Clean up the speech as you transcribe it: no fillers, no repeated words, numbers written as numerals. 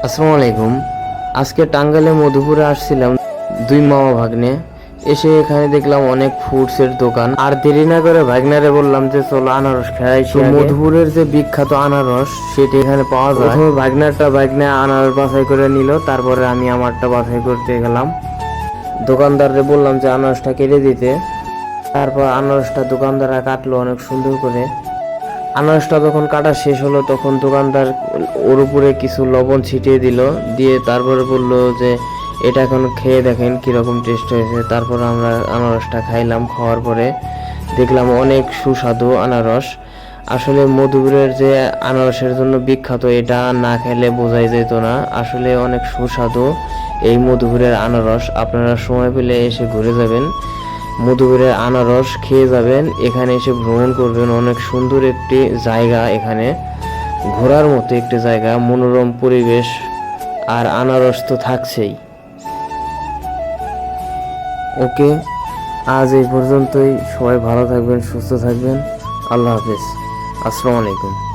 আসসালামু আলাইকুম। আজকে টাঙ্গাইলে মধুপুরে আসছিলাম দুই মামা ভাগ্নে। এসে এখানে দেখলাম অনেক ফ্রুটসের দোকান। আর দেরি না করে ভাগ্নারে বললাম যে চলো আনারস খাই। মধুপুরের যে বিখ্যাত আনারস সেটা এখানে পাওয়া যায়। প্রথমে ভাগ্না আনারস বাছাই করে নিল, তারপরে আমি আমারটা বাছাই করতে গেলাম। দোকানদাররে বললাম যে আনারসটা কেটে দিতে। তারপর আনারসটা দোকানদাররা কাটলো অনেক সুন্দর করে। আনারসটা যখন কাটা শেষ হলো তখন দোকানদার ওর উপরে কিছু লবণ ছিটিয়ে দিল, দিয়ে তারপরে বলল যে এটা এখন খেয়ে দেখেন কীরকম টেস্ট হয়েছে। তারপর আমরা আনারসটা খাইলাম। খাওয়ার পরে দেখলাম অনেক সুস্বাদু আনারস। আসলে মধুপুরের যে আনারসের জন্য বিখ্যাত এটা না খেলে বোঝাই যেত না। আসলে অনেক সুস্বাদু এই মধুপুরের আনারস। আপনারা সময় পেলে এসে ঘুরে যাবেন, মধুপুরের আনারস খেয়ে যাবেন, এখানে এসে ভ্রমণ করবেন। অনেক সুন্দর একটি জায়গা, এখানে ঘোরার মতো একটি জায়গা, মনোরম পরিবেশ, আর আনারস তো থাকছেই। ওকে, আজ এই পর্যন্তই। সবাই ভালো থাকবেন, সুস্থ থাকবেন। আল্লাহ হাফেজ। আসসালামু আলাইকুম।